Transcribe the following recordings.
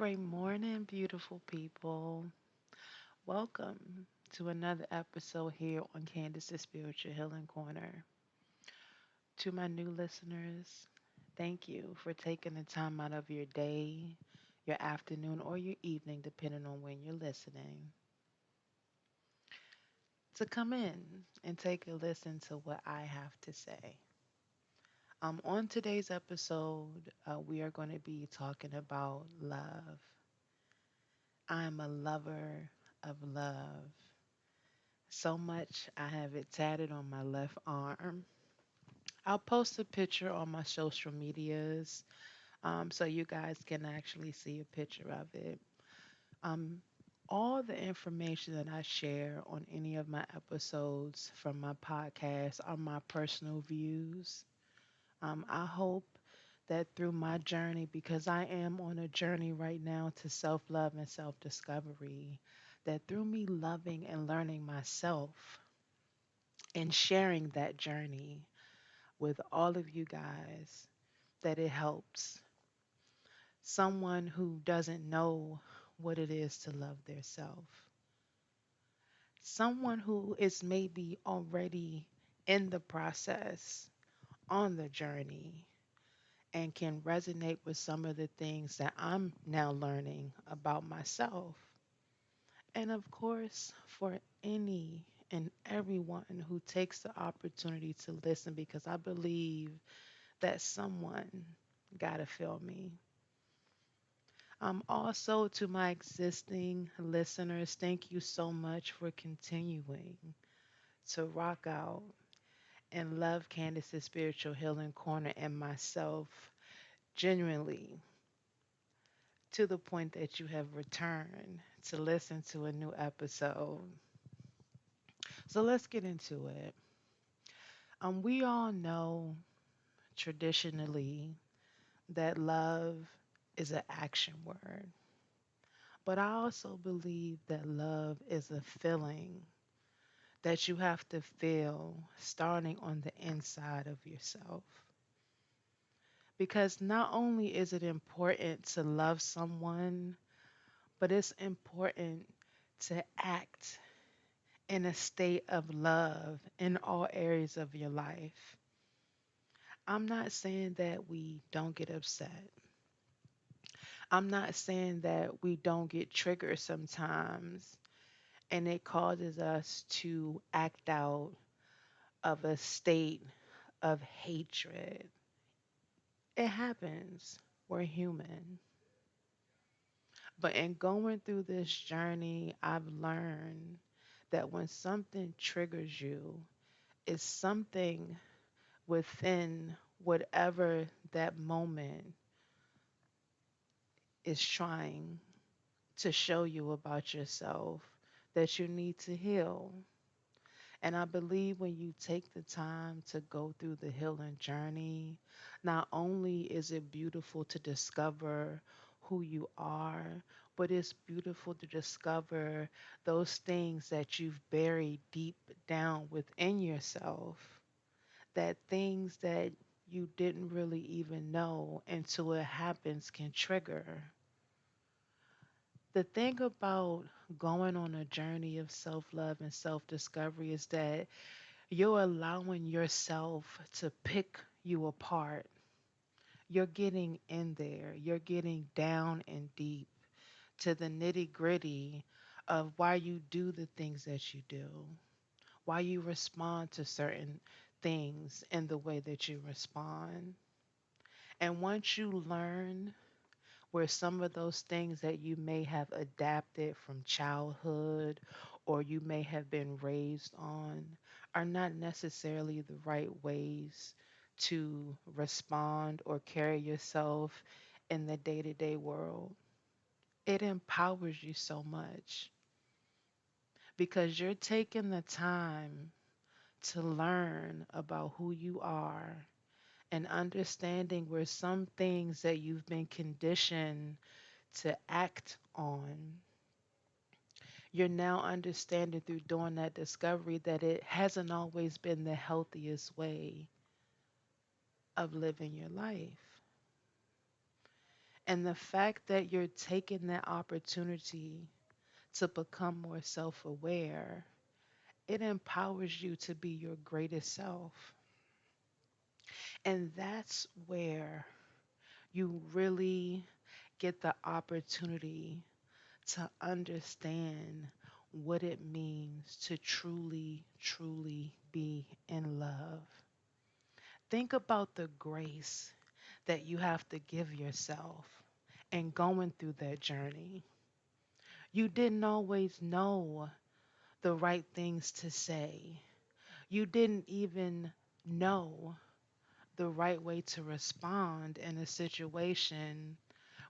Great morning, beautiful people. Welcome to another episode here on Candice's Spiritual Healing Corner. To my new listeners, thank you for taking the time out of your day, your afternoon, or your evening, depending on when you're listening, to come in and take a listen to what I have to say. On today's episode, we are going to be talking about love. I'm a lover of love. So much I have it tatted on my left arm. I'll post a picture on my social medias so you guys can actually see a picture of it. Um, all the information that I share on any of my episodes from my podcast are my personal views. I hope that through my journey, because I am on a journey right now to self love and self discovery, that through me loving and learning myself, and sharing that journey with all of you guys, that it helps someone who doesn't know what it is to love their self, someone who is maybe already in the process, on the journey, and can resonate with some of the things that I'm now learning about myself. And of course, for any and everyone who takes the opportunity to listen, because I believe that someone got to feel me. Also, to my existing listeners, thank you so much for continuing to rock out and love Candice's Spiritual Healing Corner and myself genuinely to the point that you have returned to listen to a new episode. So let's get into it. We all know traditionally that love is an action word. But I also believe that love is a feeling that you have to feel starting on the inside of yourself. Because not only is it important to love someone, but it's important to act in a state of love in all areas of your life. I'm not saying that we don't get upset. I'm not saying that we don't get triggered sometimes and it causes us to act out of a state of hatred. It happens. We're human. But in going through this journey, I've learned that when something triggers you, it's something within whatever that moment is trying to show you about yourself that you need to heal. And I believe when you take the time to go through the healing journey, not only is it beautiful to discover who you are, but it's beautiful to discover those things that you've buried deep down within yourself, that things that you didn't really even know until it happens can trigger. The thing about going on a journey of self love and self discovery is that you're allowing yourself to pick you apart. You're getting in there. You're getting down and deep to the nitty gritty of why you do the things that you do, why you respond to certain things in the way that you respond. And once you learn where some of those things that you may have adapted from childhood or you may have been raised on are not necessarily the right ways to respond or carry yourself in the day to day world. It empowers you so much because you're taking the time to learn about who you are and understanding where some things that you've been conditioned to act on, you're now understanding through doing that discovery that it hasn't always been the healthiest way of living your life. And the fact that you're taking that opportunity to become more self aware, it empowers you to be your greatest self. And that's where you really get the opportunity to understand what it means to truly, truly be in love. Think about the grace that you have to give yourself and going through that journey. You didn't always know the right things to say. You didn't even know the right way to respond in a situation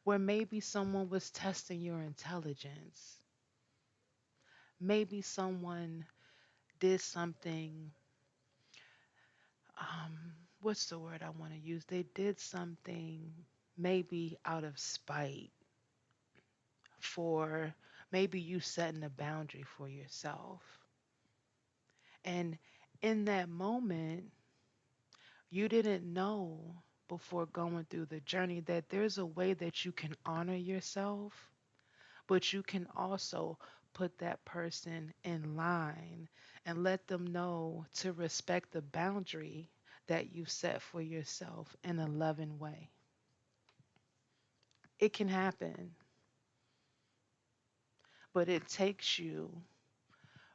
where maybe someone was testing your intelligence. Maybe someone did something, um, what's the word I want to use? They did something maybe out of spite for maybe you setting a boundary for yourself. And in that moment, you didn't know before going through the journey that there's a way that you can honor yourself, but you can also put that person in line and let them know to respect the boundary that you've set for yourself in a loving way. It can happen, but it takes you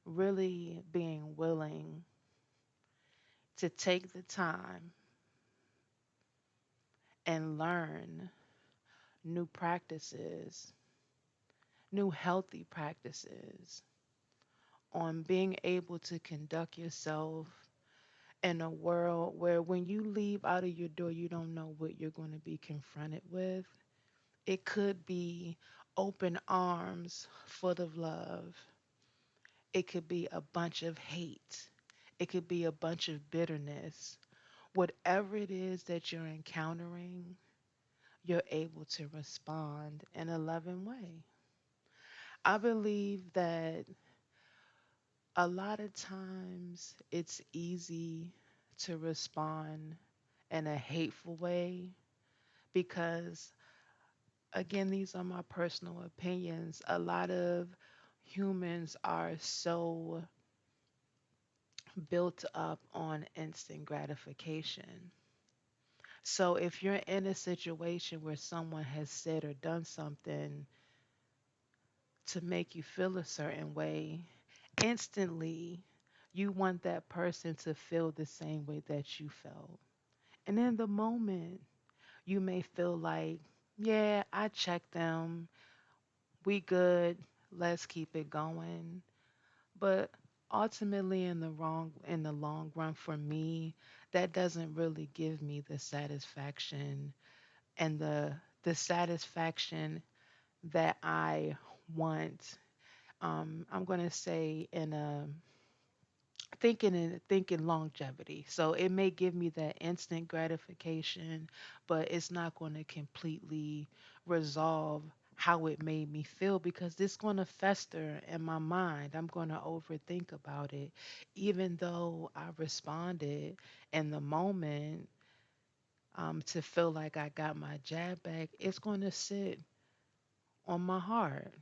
really being willing to take the time and learn new practices, new healthy practices on being able to conduct yourself in a world where when you leave out of your door, you don't know what you're going to be confronted with. It could be open arms full of love. It could be a bunch of hate. It could be a bunch of bitterness. Whatever it is that you're encountering, you're able to respond in a loving way. I believe that a lot of times it's easy to respond in a hateful way because, again, these are my personal opinions. A lot of humans are so built up on instant gratification. So if you're in a situation where someone has said or done something to make you feel a certain way, instantly you want that person to feel the same way that you felt. And in the moment, you may feel like, yeah, I checked them. We good. Let's keep it going. But ultimately in the long run for me, that doesn't really give me the satisfaction and the satisfaction that I want. I'm gonna say in a thinking longevity. So it may give me that instant gratification, but it's not going to completely resolve how it made me feel because it's going to fester in my mind. I'm going to overthink about it. Even though I responded in the moment to feel like I got my jab back, it's going to sit on my heart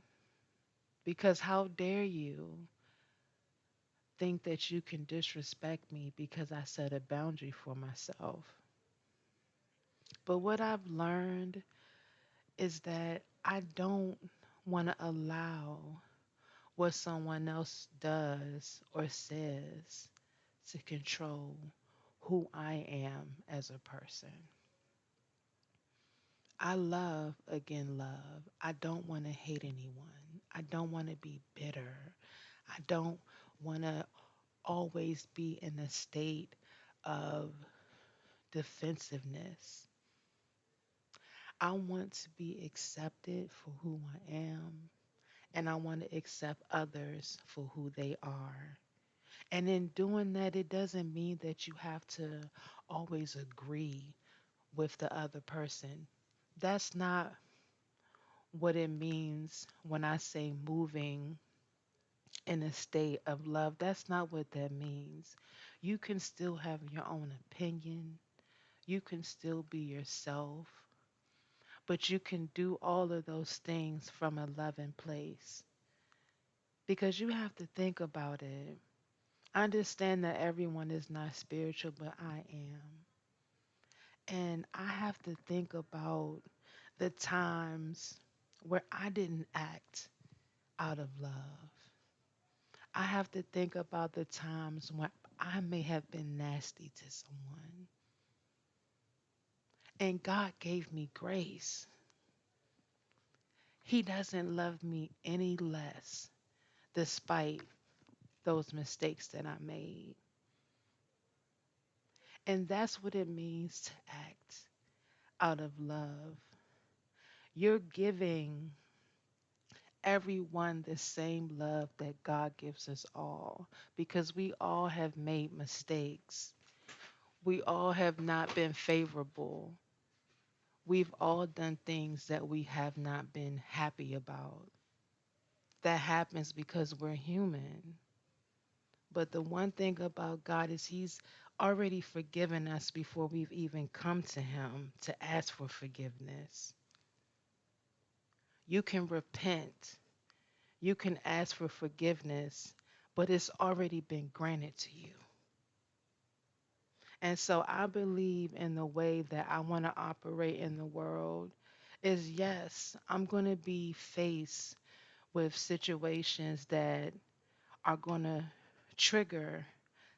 because how dare you think that you can disrespect me because I set a boundary for myself. But what I've learned is that I don't want to allow what someone else does or says to control who I am as a person. I love, again, love. I don't want to hate anyone. I don't want to be bitter. I don't want to always be in a state of defensiveness. I want to be accepted for who I am, and I want to accept others for who they are. And in doing that, it doesn't mean that you have to always agree with the other person. That's not what it means when I say moving in a state of love. That's not what that means. You can still have your own opinion, you can still be yourself. But you can do all of those things from a loving place because you have to think about it. I understand that everyone is not spiritual, but I am. And I have to think about the times where I didn't act out of love. I have to think about the times when I may have been nasty to someone. And God gave me grace. He doesn't love me any less despite those mistakes that I made. And that's what it means to act out of love. You're giving everyone the same love that God gives us all because we all have made mistakes. We all have not been favorable. We've all done things that we have not been happy about. That happens because we're human. But the one thing about God is He's already forgiven us before we've even come to Him to ask for forgiveness. You can repent, you can ask for forgiveness, but it's already been granted to you. And so I believe in the way that I want to operate in the world is yes, I'm going to be faced with situations that are going to trigger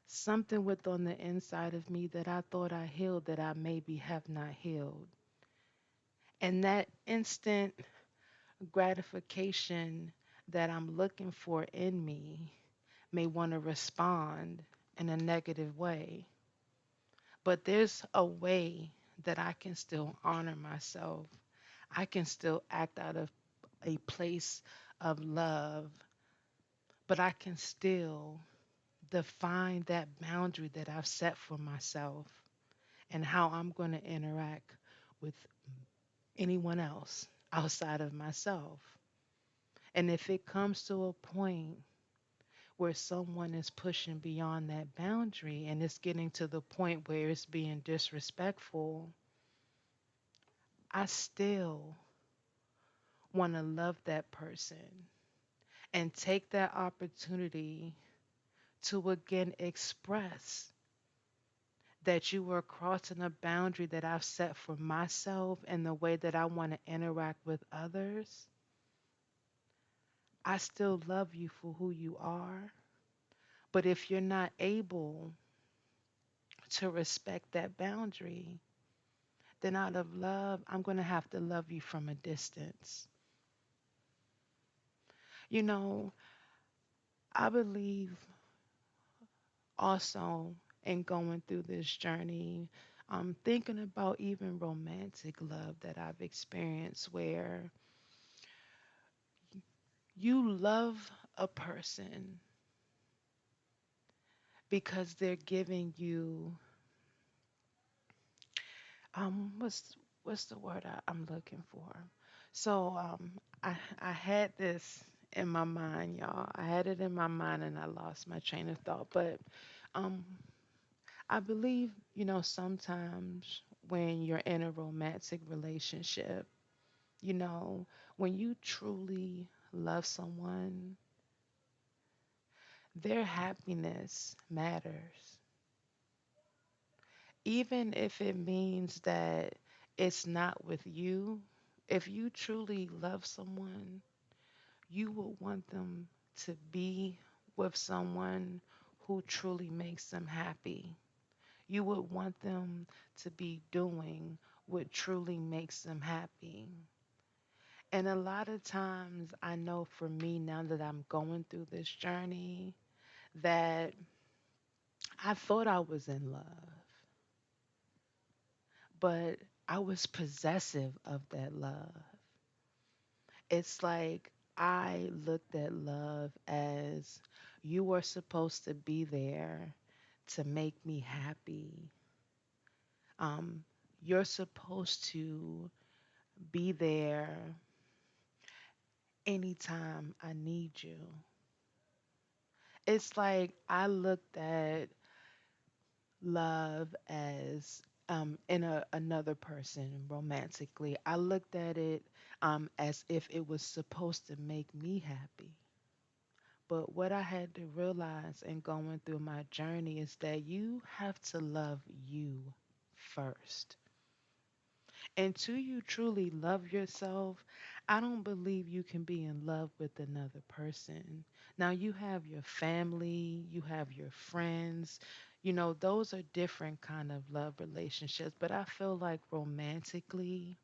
something within the inside of me that I thought I healed that I maybe have not healed. And that instant gratification that I'm looking for in me may want to respond in a negative way. But there's a way that I can still honor myself. I can still act out of a place of love, but I can still define that boundary that I've set for myself and how I'm going to interact with anyone else outside of myself. And if it comes to a point where someone is pushing beyond that boundary and it's getting to the point where it's being disrespectful, I still want to love that person and take that opportunity to again express that you were crossing a boundary that I've set for myself and the way that I want to interact with others. I still love you for who you are. But if you're not able to respect that boundary, then out of love, I'm going to have to love you from a distance. You know, I believe also in going through this journey, I'm thinking about even romantic love that I've experienced where you love a person because they're giving you what's the word I'm looking for? So I had this in my mind, y'all. I had it in my mind and I lost my train of thought. But um I believe, sometimes when you're in a romantic relationship, you know, when you truly love someone, their happiness matters. Even if it means that it's not with you, if you truly love someone, you will want them to be with someone who truly makes them happy. You would want them to be doing what truly makes them happy. And a lot of times, I know for me now that I'm going through this journey, that I thought I was in love, but I was possessive of that love. It's like I looked at love as you are supposed to be there to make me happy. Um, you're supposed to be there anytime I need you. It's like I looked at love as in another person romantically. I looked at it as if it was supposed to make me happy. But what I had to realize in going through my journey is that you have to love you first. Until you truly love yourself, I don't believe you can be in love with another person. Now, you have your family, you have your friends. Those are different kind of love relationships, but I feel like romantically,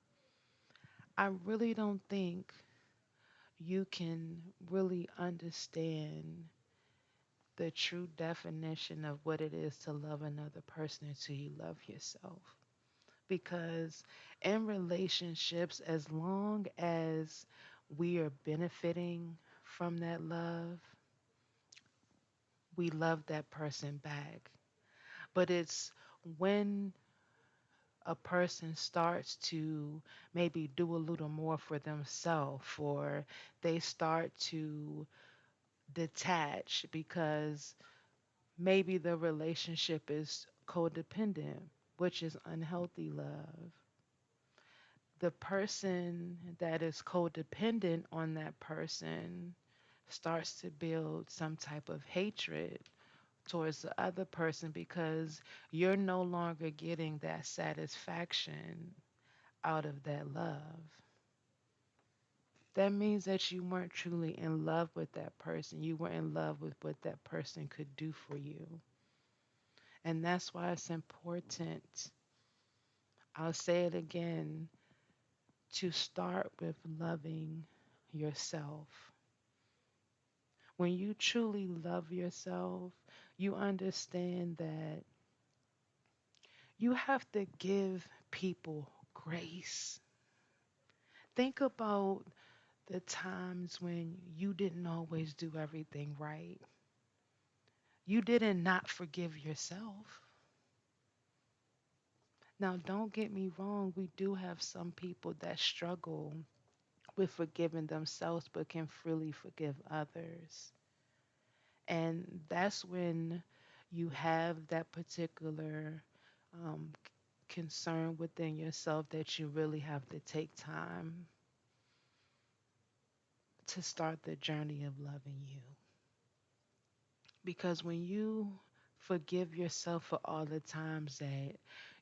I really don't think you can really understand the true definition of what it is to love another person until you love yourself. Because in relationships, as long as we are benefiting from that love, we love that person back. But it's when a person starts to maybe do a little more for themselves, or they start to detach because maybe the relationship is codependent, which is unhealthy love. The person that is codependent on that person starts to build some type of hatred towards the other person because you're no longer getting that satisfaction out of that love. That means that you weren't truly in love with that person. You were in love with what that person could do for you. And that's why it's important, I'll say it again, to start with loving yourself. When you truly love yourself, you understand that you have to give people grace. Think about the times when you didn't always do everything right. You didn't not forgive yourself. Now, don't get me wrong, we do have some people that struggle with forgiving themselves but can freely forgive others. And that's when you have that particular um, concern within yourself that you really have to take time to start the journey of loving you. Because when you forgive yourself for all the times that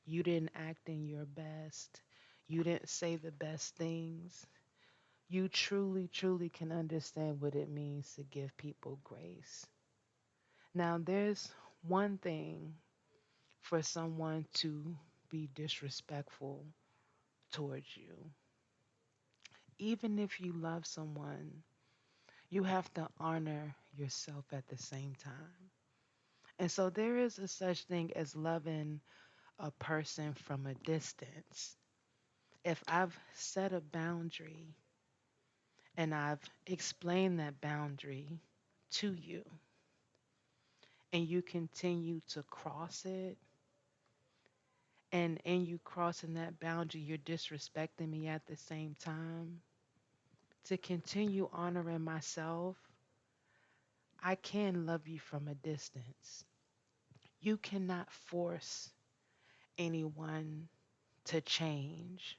you didn't act in your best, you didn't say the best things, you truly, truly can understand what it means to give people grace. Now, there's one thing for someone to be disrespectful towards you. Even if you love someone, you have to honor yourself at the same time. And so there is a such thing as loving a person from a distance. If I've set a boundary and I've explained that boundary to you and you continue to cross it, and in you crossing that boundary, you're disrespecting me at the same time, to continue honoring myself, I can love you from a distance. You cannot force anyone to change.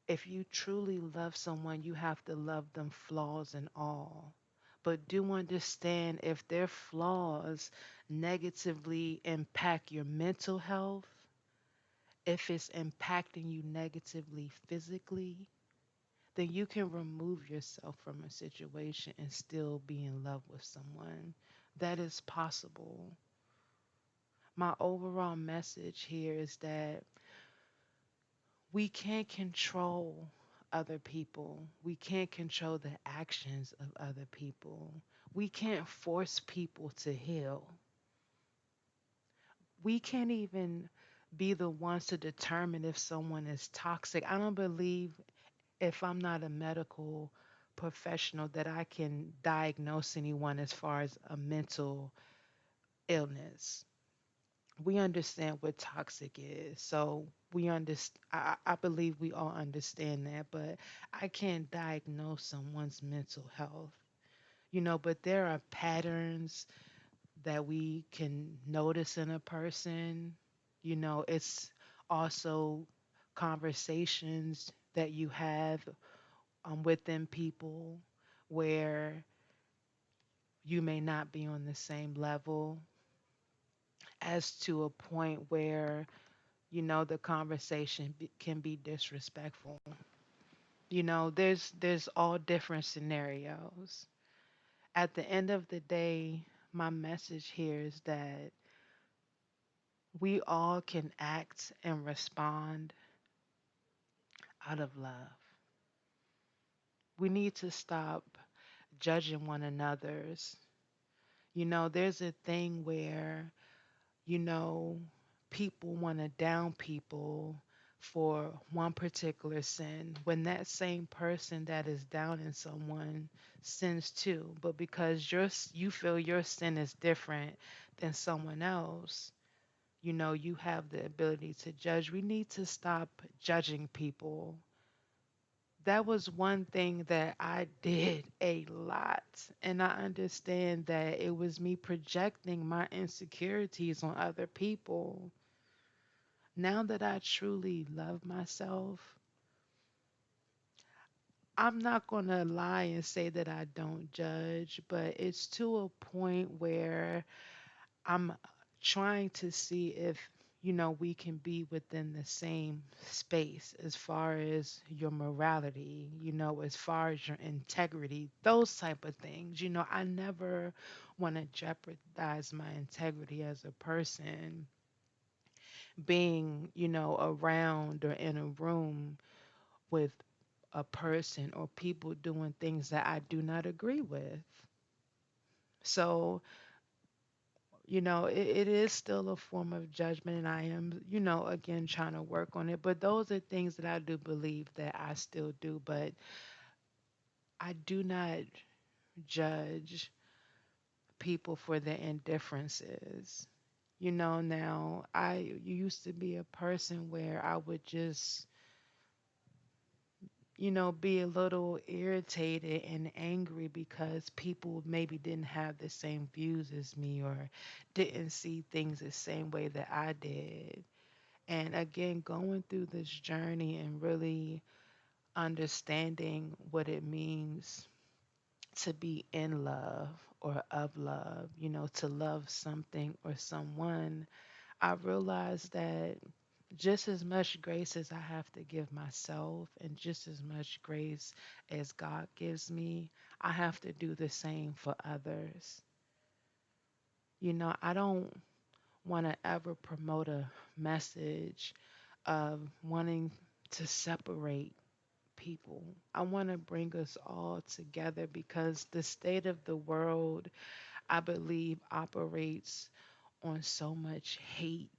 If you truly love someone, you have to love them flaws and all. But do understand if their flaws negatively impact your mental health, if it's impacting you negatively physically, then you can remove yourself from a situation and still be in love with someone. That is possible. My overall message here is that we can't control other people. We can't control the actions of other people. We can't force people to heal. We can't even be the ones to determine if someone is toxic. I don't believe, if I'm not a medical professional, that I can diagnose anyone as far as a mental illness. We understand what toxic is. So we understand. I believe we all understand that, but I can't diagnose someone's mental health. But there are patterns that we can notice in a person. It's also conversations that you have within people where you may not be on the same level as to a point where the conversation can be disrespectful. There's all different scenarios. At the end of the day, my message here is that we all can act and respond out of love. We need to stop judging one another's. There's a thing where, you know, people want to down people for one particular sin when that same person that is downing someone sins too. But because you feel your sin is different than someone else, you have the ability to judge. We need to stop judging people. That was one thing that I did a lot. And I understand that it was me projecting my insecurities on other people. Now that I truly love myself, I'm not going to lie and say that I don't judge, but it's to a point where I'm trying to see if, we can be within the same space as far as your morality, as far as your integrity, those type of things. I never want to jeopardize my integrity as a person being, around or in a room with a person or people doing things that I do not agree with. So, it is still a form of judgment, and I am, again, trying to work on it. But those are things that I do believe that I still do, but I do not judge people for their indifferences. Now I used to be a person where I would just, be a little irritated and angry because people maybe didn't have the same views as me or didn't see things the same way that I did. And again, going through this journey and really understanding what it means to be in love or of love, to love something or someone, I realized that just as much grace as I have to give myself and just as much grace as God gives me, I have to do the same for others. I don't want to ever promote a message of wanting to separate people. I want to bring us all together because the state of the world, I believe, operates on so much hate,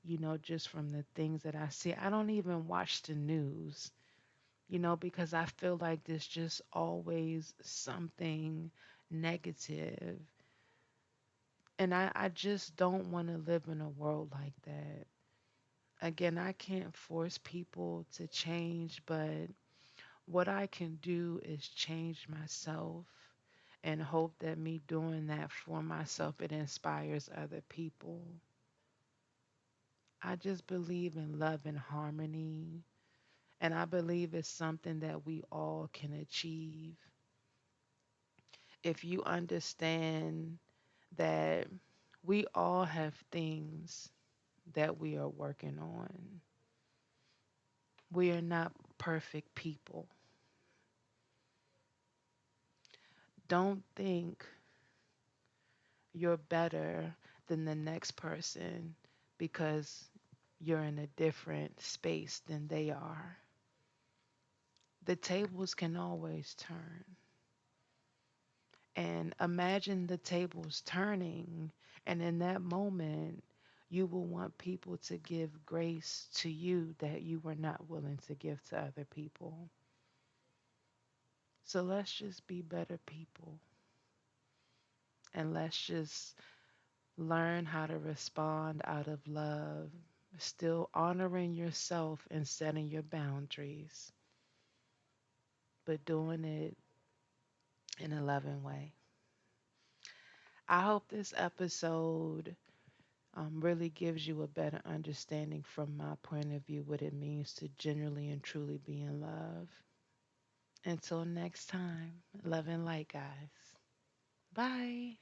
just from the things that I see. I don't even watch the news, because I feel like there's just always something negative. And I just don't want to live in a world like that. Again, I can't force people to change, but what I can do is change myself and hope that me doing that for myself, it inspires other people. I just believe in love and harmony, and I believe it's something that we all can achieve. If you understand that we all have things that we are working on, we are not perfect people. Don't think you're better than the next person because you're in a different space than they are. The tables can always turn. And imagine the tables turning, and in that moment, you will want people to give grace to you that you were not willing to give to other people. So let's just be better people, and let's just learn how to respond out of love, still honoring yourself and setting your boundaries, but doing it in a loving way. I hope this episode really gives you a better understanding from my point of view what it means to genuinely and truly be in love. Until next time, love and light, guys. Bye.